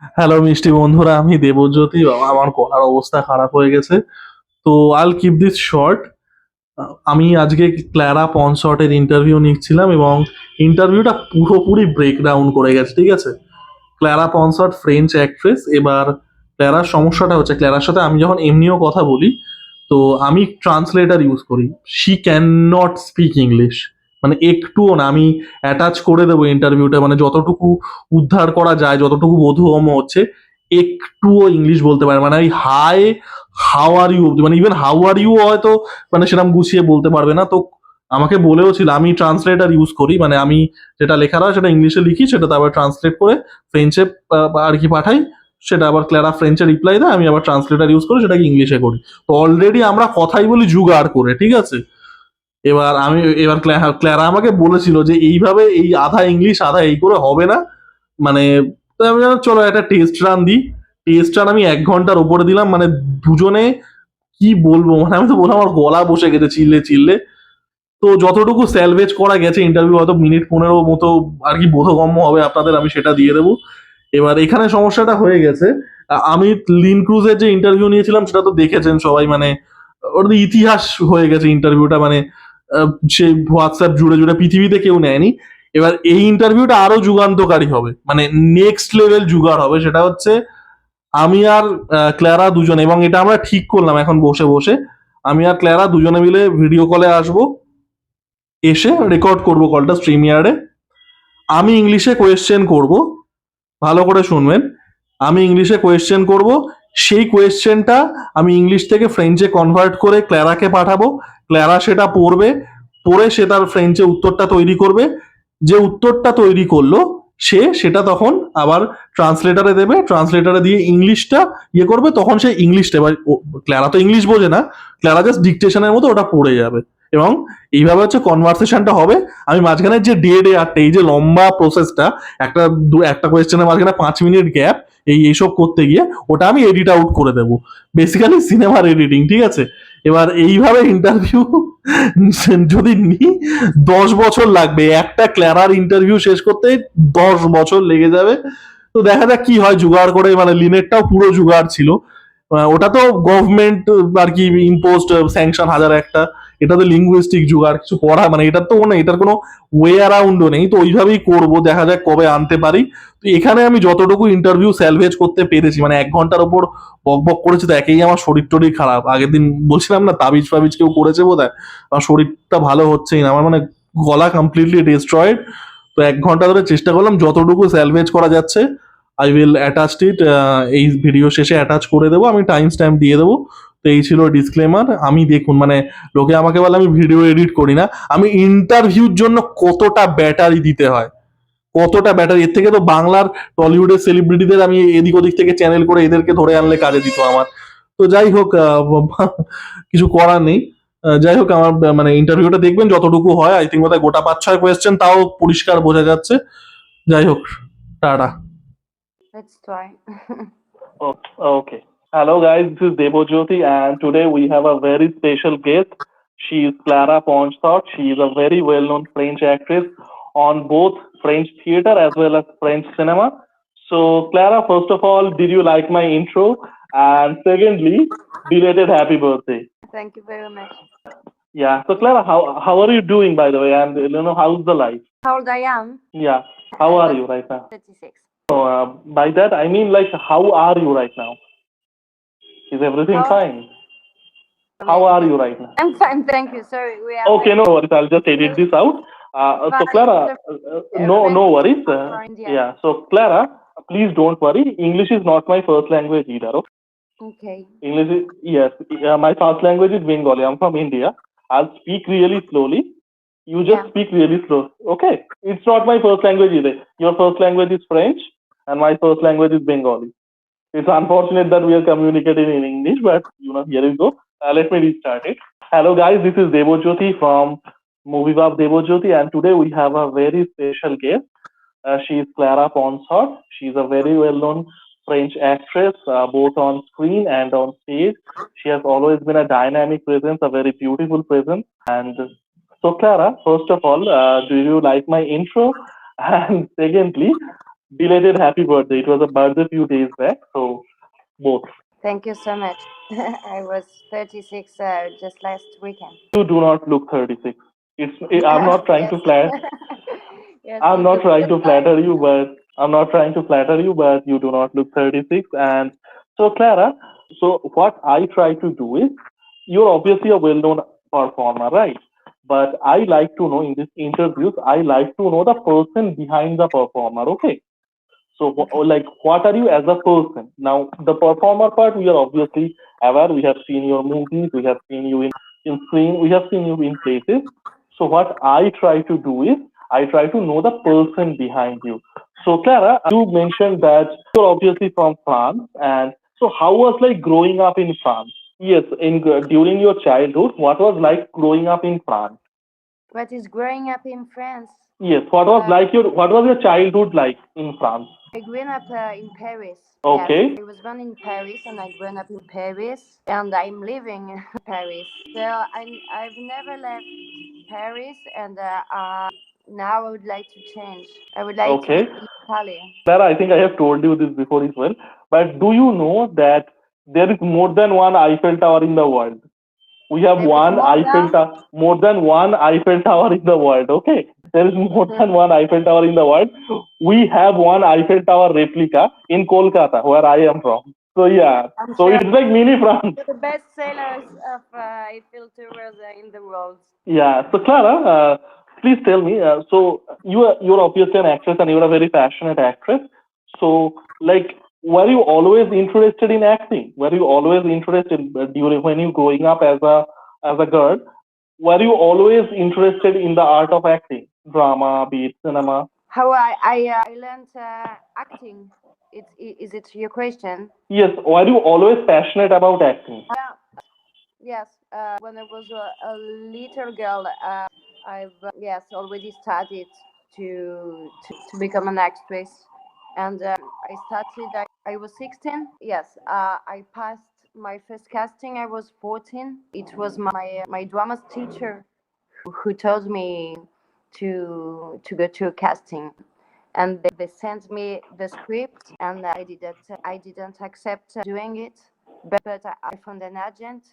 Hello মিষ্টি বন্ধুরা, আমি দেবজ্যোতি। বাবা, আমার গলার অবস্থা খারাপ হয়ে গেছে। তো আল কিপ দিস শর্ট। আমি আজকে ক্ল্যারা পনসটের ইন্টারভিউ নিচ্ছিলাম এবং ইন্টারভিউটা পুরোপুরি ব্রেকডাউন করে গেছে, ঠিক আছে। ক্ল্যারা পনসট ফ্রেঞ্চ অ্যাক্ট্রেস। এবার ক্ল্যারার সমস্যাটা হচ্ছে, ক্ল্যারার সাথে আমি যখন এমনিও কথা বলি, তো আমি ট্রান্সলেটার ইউজ করি। She can not speak English, মানে একটুও না। আমি অ্যাটাচ করে দেবো ইন্টারভিউটা, মানে যতটুকু উদ্ধার করা যায়, যতটুকু বোধগম্য হচ্ছে, একটুও ইংলিশ বলতে পারে, মানে ওই হাই, হাউ আর ইউ, মানে ইভেন হাউ আর ইউ হয়তো মানে সেরকম গুছিয়ে বলতে পারবে না। তো আমাকে বলেও ছিল আমি ট্রান্সলেটার ইউজ করি, মানে আমি যেটা লেখা হয় সেটা ইংলিশে লিখি, সেটা তারপর ট্রান্সলেট করে ফ্রেঞ্চে আর কি পাঠাই। সেটা আবার ক্লারা ফ্রেঞ্চে রিপ্লাই দেয়, আমি আবার ট্রান্সলেটার ইউজ করে সেটাকে ইংলিশে করি। তো অলরেডি আমরা কথাই বলি জুগাড় করে, ঠিক আছে। এবার ক্লারা আমাকে বলেছিল যে এইভাবে এই আধা ইংলিশ আধা এই করে হবে না, মানে। তো আমি বললাম, চলো একটা টেস্ট রান দিই। টেস্ট রান আমি 1 ঘন্টার উপরে দিলাম, মানে দুজনে কি বলবো, মানে আমি তো বললাম আমার গলা বসে গেছে চিল্লে চিল্লে। তো যতটুকু স্যালভেজ করা গেছে ইন্টারভিউ, হয়তো মিনিট 15 মতো আর কি বোধগম্য হবে আপনাদের, আমি সেটা দিয়ে দেবো। এবার এখানে সমস্যাটা হয়ে গেছে, আমি লিন ক্রুজের যে ইন্টারভিউ নিয়েছিলাম সেটা তো দেখেছেন সবাই, মানে ওর তো ইতিহাস হয়ে গেছে ইন্টারভিউটা, মানে সে হোয়াটসঅ্যাপ জুড়ে জুড়ে পৃথিবীতে কেউ নেয়নি। এবার এই ইন্টারভিউটা আরো যুগান্তকারী হবে, মানে নেক্সট লেভেল জুগার হবে। সেটা হচ্ছে আমি আর ক্ল্যারা দুজনে, এবং এটা আমরা ঠিক করলাম এখন বসে বসে, আমি আর ক্ল্যারা দুজনে মিলে ভিডিও কলে আসবো, এসে রেকর্ড করব কলটা স্ট্রিম ইয়ার্ডে। আমি ইংলিশে কোয়েশ্চেন করব, ভালো করে শুনবেন। আমি ইংলিশে কোয়েশ্চেন করব, সেই কোয়েশ্চেনটা আমি ইংলিশ থেকে ফ্রেঞ্চে কনভার্ট করে ক্ল্যারাকে পাঠাবো। ক্ল্যারা সেটা পড়বে, পড়ে সে তার ফ্রেঞ্চে উত্তরটা তৈরি করবে। যে উত্তরটা তৈরি করলো সে সেটা তখন আবার ট্রান্সলেটারে দেবে, ট্রান্সলেটারে দিয়ে ইংলিশটা করবে। তখন সে ইংলিশটা, এবার ক্ল্যারা তো ইংলিশ বোঝে না, ক্ল্যারা জাস্ট ডিকটেশনের মতো ওটা পড়ে যাবে। এবং এইভাবে হচ্ছে কনভারসেশনটা হবে। আমি মাঝখানে যে ডেড এয়ারটা, এই যে লম্বা প্রসেসটা, একটা কোয়েশ্চেনের মাঝখানে 5 মিনিট গ্যাপ, এইসব করতে গিয়ে ওটা আমি এডিট আউট করে দেবো। বেসিক্যালি সিনেমার এডিটিং, ঠিক আছে। এবার এইভাবে ইন্টারভিউ যদি নিই, 10 বছর লাগবে একটা ক্ল্যারার ইন্টারভিউ শেষ করতে, 10 বছর লেগে যাবে। তো দেখা যাক কি হয় জুগাড় করে, মানে লিনেটটাও পুরো জুগাড় ছিল। ওটা তো গভর্নমেন্ট আর কি ইম্পোজড স্যাংশন 1001টা। এটা তো লিঙ্গুইস্টিক জুগাড়, কিছু করা মানে এটার তো কোনো, এটার কোনো ওয়ে অ্যারাউন্ডও নেই। তো ওইভাবেই করবো, দেখা যাক কবে আনতে পারি। তো এখানে আমি যতটুকু ইন্টারভিউ স্যালভেজ করতে পেরেছি, মানে 1 ঘন্টার ওপর বক বক করেছি, তো একেই আমার শরীর টরীর খারাপ। আগের দিন বলছিলাম না তাবিজ ফাবিজ কেউ করেছে বোধ হয়, আমার শরীরটা ভালো হচ্ছেই না, আমার মানে গলা কমপ্লিটলি ডিস্ট্রয়েড। তো 1 ঘন্টা ধরে চেষ্টা করলাম, যতটুকু স্যালভেজ করা যাচ্ছে আই উইল অ্যাটাচ ইট, এই ভিডিও শেষে অ্যাটাচ করে দেবো, আমি টাইম স্ট্যাম্প দিয়ে দেবো। তো এই ছিল ডিসক্লেমার। আমি দেখুন, মানে লোকে আমাকে বলে আমি ভিডিও এডিট করি না, আমি ইন্টারভিউর জন্য কতটা ব্যাটারি দিতে হয়, কতটা ব্যাটারি। এর থেকে তো বাংলার টলিউডের সেলিব্রিটিদের আমি এদিক ওদিক থেকে চ্যানেল করে এদেরকে ধরে আনলে কাজে দিত আমার। তো যাই হোক, কিছু করার নেই। যাই হোক, আমার মানে ইন্টারভিউটা দেখবেন যতটুকু হয়, আই থিঙ্ক বোধহয় গোটা 5-6 কোয়েশ্চেন, তাও পরিষ্কার বোঝা যাচ্ছে। যাই হোক, tata. Let's try. Okay. Hello guys, this is Debojyoti and today we have a very special guest. She is Clara Ponsot. She is a very well-known French actress on both French theater as well as French cinema. So Clara, first of all, did you like my intro? And secondly, belated happy birthday. Thank you very much. Yeah. So Clara, how are you doing by the way? And how's the life? How old I am? Yeah. How are you right now? 36. So by that I mean like how are you right now? Is everything How- fine? How are you right now? I'm fine, thank you. Sorry, we are. Okay, no worries. I'll just edit this out. So Clara, no worries. India. Yeah. So Clara, please don't worry. English is not my first language either. Okay. English is, yes. My first language is Bengali. I'm from India. I'll speak really slowly. You just Yeah. speak really slow. Okay. It's not my first language either. Your first language is French, and my first language is Bengali. It's unfortunate that we are communicating in English, but here we go. Let me restart it. Hello, guys. This is Debojyoti from Movie Bab Debojyoti, and today we have a very special guest. She is Clara Ponsot. She's a very well-known French actress, both on screen and on stage. She has always been a dynamic presence, a very beautiful presence. And so, Clara, first of all, do you like my intro? And secondly, Belated happy birthday. It was a birthday few days back, so both. Thank you so much. I was 36 just last weekend. You do not look 36. I'm not trying Yes. to flatter. Yes, I'm you not do. trying to flatter you, but I'm not trying to flatter you, but you do not look 36. And so, Clara, so what I try to do is, you're obviously a well-known performer, right? But I like to know in these interviews, I like to know the person behind the performer. Okay. So, Okay. like, what are you as a person? Now, the performer part, we are obviously aware. We have seen your movies, we have seen you in screen, we have seen you in places. So, what I try to do is, I try to know the person behind you. So, Clara, you mentioned that you're obviously from France, and so how was like growing up in France? Yes, in during your childhood, what was like growing up in France? What is growing up in France? Yes, what was your childhood like in France? I grew up in Paris. Yes, Okay. I was born in Paris and I grew up in Paris, and I'm living in Paris. So I've never left Paris, and now I would like to change. I would like to live Okay. in Italy. Clara, I think I have told you this before as well. But do you know that there is more than one Eiffel Tower in the world? We have There is one more Eiffel than. Tower, more than one Eiffel Tower in the world. Okay. There is more than one Eiffel Tower in the world. We have one Eiffel Tower replica in Kolkata, where I am from. So yeah. I'm So sure it's like mini France. the best sellers of Eiffel Towers in the world. Yeah. So Clara, please tell me. So you're obviously an actress and you're a very passionate actress. So like, were you always interested in acting? Were you always interested during when you growing up as a girl? Were you always interested in the art of acting, drama, be it cinema? How I learned acting. Is it your question? Yes. Were you always passionate about acting? Yeah. Yes. When I was a little girl, I've yes already started to become an actress, and I started. I was 16. Yes. I passed my first casting. I was 14. It was my drama teacher who told me to go to a casting, and they sent me the script, and I didn't accept doing it, but I found an agent,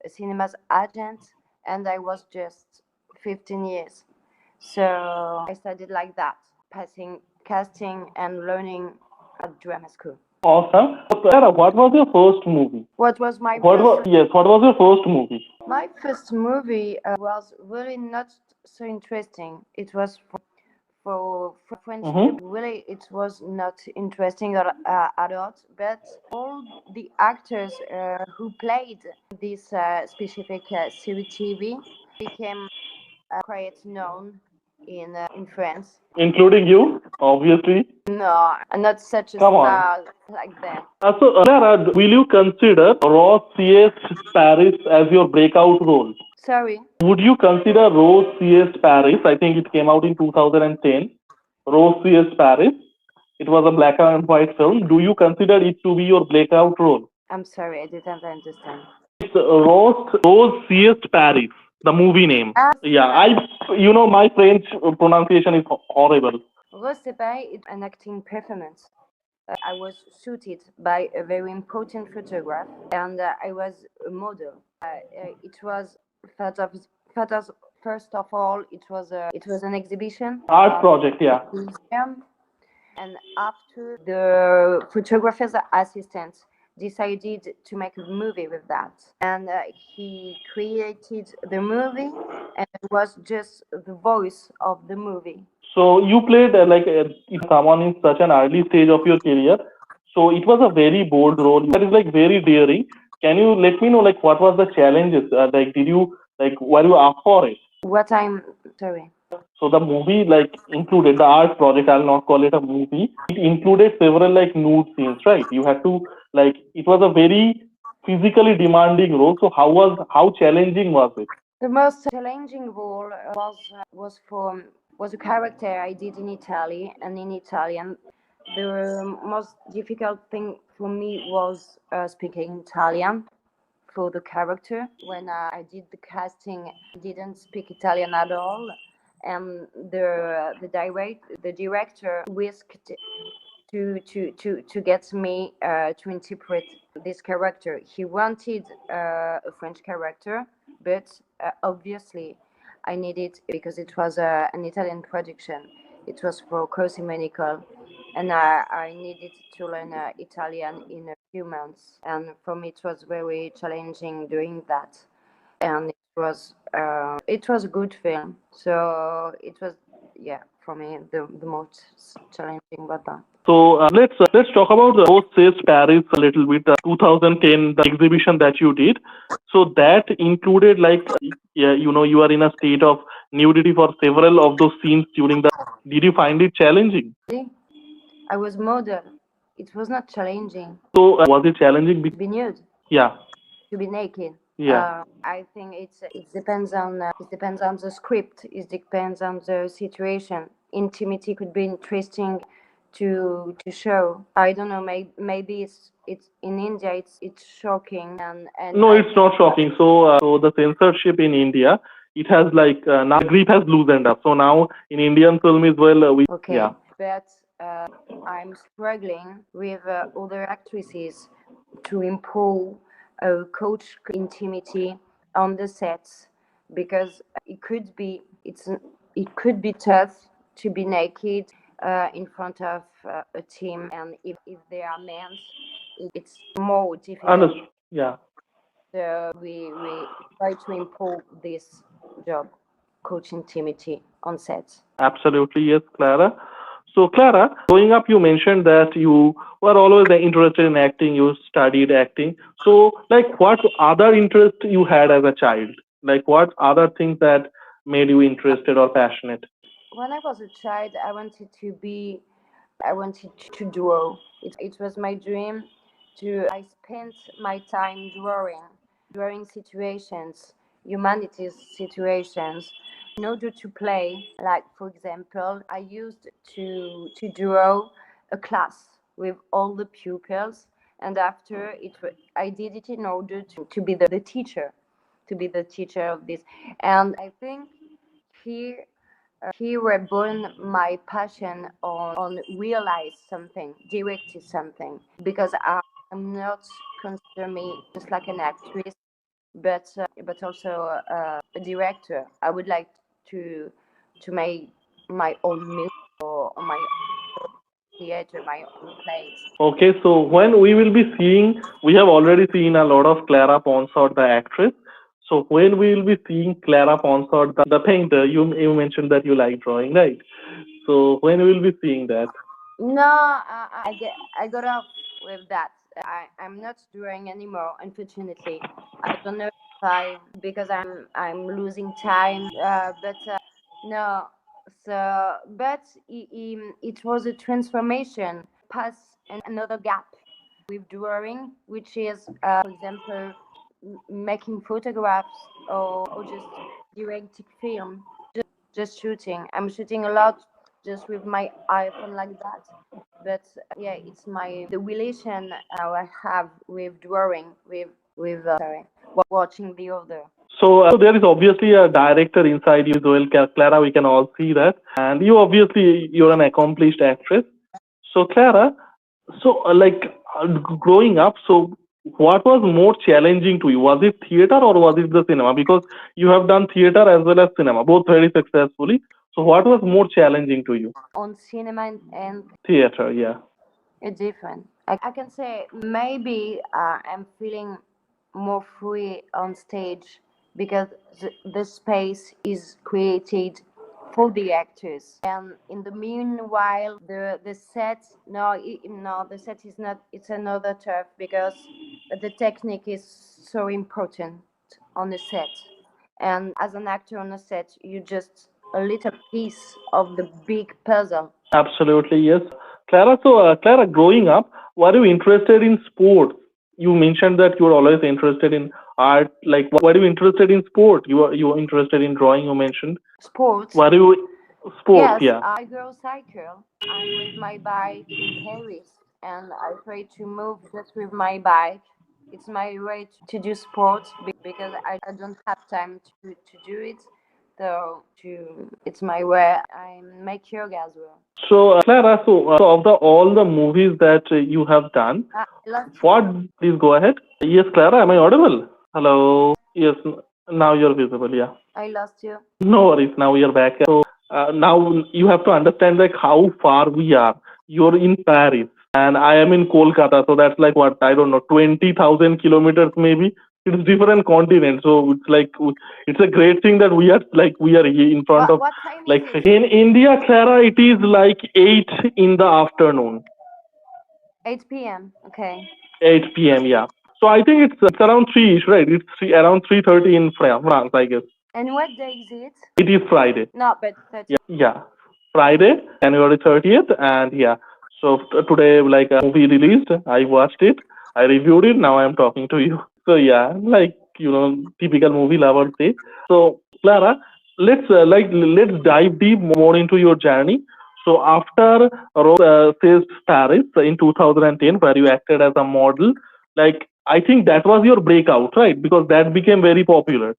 a cinema's agent, and I was just 15 years, so I studied like that, passing casting and learning at drama school. Awesome. So, Clara, what was your first movie? What was my What first? was yes? What was your first movie? My first movie was really not so interesting. It was for friendship. Mm-hmm. Really, it was not interesting at all. But all the actors who played this specific series TV became quite known in France. Including you, obviously. No, I'm not such a Come on. star like them. So, Clara, will you consider Rose C.S. Paris as your breakout role? Sorry. Would you consider Rose C.S. Paris? I think it came out in 2010. Rose C.S. Paris. It was a black and white film. Do you consider it to be your breakout role? I'm sorry, I didn't understand. It's Rose C.S. Paris, the movie name. Ah, Yeah, my French pronunciation is horrible. Rose Sepai is an acting performance. I was shooted by a very important photographer, and I was a model. It was first of, first first of all, it was an exhibition Art of project, a yeah. museum, and after the photographer's assistant decided to make a movie with that, and he created the movie, and it was just the voice of the movie. So you played someone in such an early stage of your career. So it was a very bold role. That is like very daring. Can you let me know like what was the challenges? Like did you like were you up for it? What I'm sorry. So the movie like included the art project. I'll not call it a movie. It included several like nude scenes, right? You had to like it was a very physically demanding role. So how challenging was it? The most challenging role was a character I did in Italy, and in Italian. The most difficult thing for me was speaking Italian for the character. When I did the casting, I didn't speak Italian at all, and the director whisked to get me to interpret this character. He wanted a French character, but obviously I needed, because it was an Italian production. It was for Così Medical, and I needed to learn Italian in a few months. And for me, it was very challenging doing that. And it was a good film. So it was, yeah, for me the most challenging about that. So let's talk about the Post Says Paris a little bit. 2010, the exhibition that you did. So that included like yeah, you are in a state of nudity for several of those scenes during the. Did you find it challenging? I was model. It was not challenging. So was it challenging? To be nude, Yeah, to be naked. yeah. I think it depends on the script. It depends on the situation. Intimity could be interesting to show. I don't know. Maybe it's in India. It's shocking, and No, I it's not shocking. So the censorship in India, it has like now the grip has loosened up. So now in Indian film as well, we okay, yeah. but I'm struggling with other actresses to improve coach intimity on the sets, because it could be tough to be naked in front of a team, and if they are men, it's more difficult. Understood. Yeah. So we try to improve this job, coach intimity on sets. Absolutely, yes, Clara. So, Clara, growing up, you mentioned that you were always interested in acting. You studied acting. So, like, what other interest you had as a child? Like, what other things that made you interested or passionate? When I was a child, I wanted to draw. It was my dream to. I spent my time drawing situations, humanities situations, in order to play. Like, for example, I used to draw a class with all the pupils, and after I did it in order to be the teacher, to be the teacher of this. And I think here here were born my passion on realize something, directing something, because I'm not consider me just like an actress, but also a director. I would like to make my own music, or my own theater, my own plays. Okay, so when we will be seeing, we have already seen a lot of Clara Ponsot, the actress. So when we will be seeing Clara Ponsot, the painter, you mentioned that you like drawing, right? So when we will be seeing that? No, I got off with that. I'm not drawing anymore. Unfortunately, I don't know if I, because I'm losing time. But no. So, but it was a transformation. Pass another gap with drawing, which is, for example, making photographs, or just directing film, just shooting. I'm shooting a lot just with my iPhone like that. But yeah, it's my the relation I have with drawing, with sorry, watching the other. So there is obviously a director inside you as well, Clara. We can all see that, and you obviously you're an accomplished actress. So Clara, so growing up, so what was more challenging to you? Was it theater or was it the cinema? Because you have done theater as well as cinema, both very successfully. So what was more challenging to you? On cinema and Theater, yeah. it's different. I can say maybe I'm feeling more free on stage, because the space is created for the actors, and in the meanwhile the set, no, the set is not, it's another turf, because the technique is so important on the set, and as an actor on a set, you just a little piece of the big puzzle. Absolutely, yes. Clara, so Clara, growing up, were you interested in sports? You mentioned that you were always interested in art. Like, were you interested in sport? You were interested in drawing. You mentioned. Sports. Were you sports? Yes, Yeah. I go cycle. I'm with my bike in Paris, and I try to move just with my bike. It's my way to do sport, because I don't have time to do it. So it's my way. I make yoga as well. So, Clara, so of the all the movies that you have done, I lost what? you. Please go ahead. Yes, Clara, am I audible? Hello. Yes, now you're visible. Yeah. I lost you. No worries. Now you're back. So now you have to understand like how far we are. You're in Paris and I am in Kolkata. So that's like what, I don't know, 20,000 kilometers maybe. It's different continent. So it's like it's a great thing that we are here in front of What time like is it? in India, Clara. It is like 8 in the afternoon. 8 p.m. Okay. 8 p.m. Yeah. So I think it's around 3ish, right? It's around 3:30 in France, I guess. And what day is it? It is Friday. No, but 30. Yeah, Friday, January 30th, and yeah. So today, like a movie released, I watched it, I reviewed it. Now I'm talking to you. So yeah, like typical movie lovers say. So Clara, let's dive deep more into your journey. So after says Paris in 2010, where you acted as a model, like I think that was your breakout, right? Because that became very popular.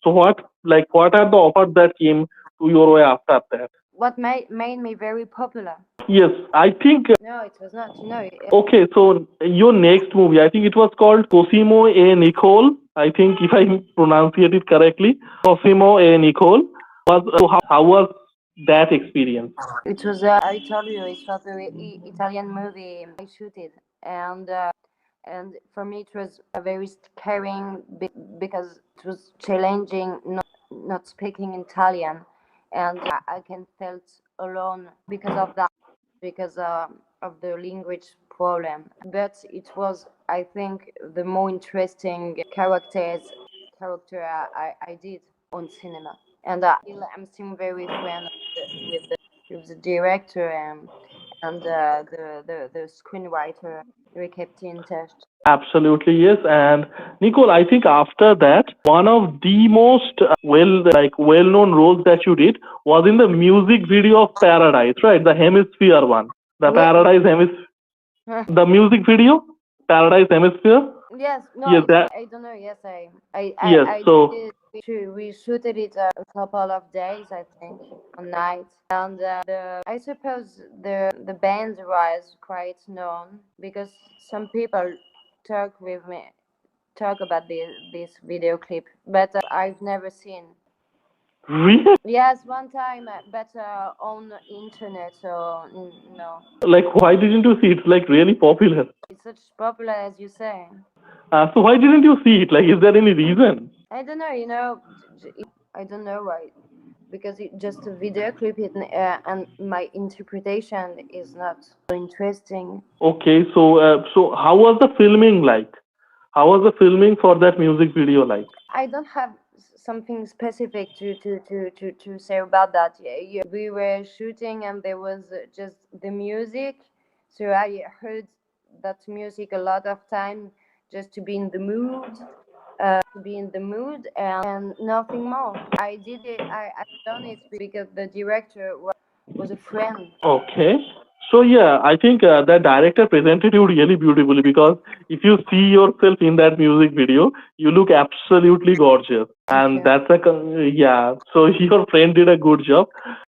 So what are the offers that came to your way after that? What made me very popular? Yes, I think. No, it was not. Okay, so your next movie, I think it was called Cosimo e Nicole. I think if I pronounce it correctly, Cosimo e Nicole. How was that experience? It was. I told you it was a Italian movie. I shooted, and for me it was a very scaring because it was challenging not speaking Italian, and I can felt alone because of that, because of the language problem. But it was, I think, the more interesting character I did on cinema, and I'm still very friend with the director and the screenwriter. We kept in touch. Absolutely, yes. And Nicole, I think after that, one of the most well-known roles that you did was in the music video of Paradise, right? The Hemisphere one, the Really? Paradise Hemisphere, the music video, Paradise Hemisphere. Yes, no, Yes, that. I don't know. Yes, Yes. I So did it. We shooted it a couple of days, I think, one night, and I suppose the band was quite known because some people talk with me talk about this video clip, but I've never seen. really, Yes, one time, but on internet, so no, like, why didn't you see? It's like really popular. it's such popular as you say. So why didn't you see it? Like, is there any reason? I don't know, I don't know why, because it just a video clip, and my interpretation is not so interesting. Okay, so how was the filming like? How was the filming for that music video like? I don't have something specific to say about that. Yeah, we were shooting, and there was just the music, so I heard that music a lot of time just to be in the mood, and nothing more. I did it. I done it because the director was a friend. Okay. So yeah, I think the director presented you really beautifully because if you see yourself in that music video, you look absolutely gorgeous, Thank and you. yeah. So your friend did a good job.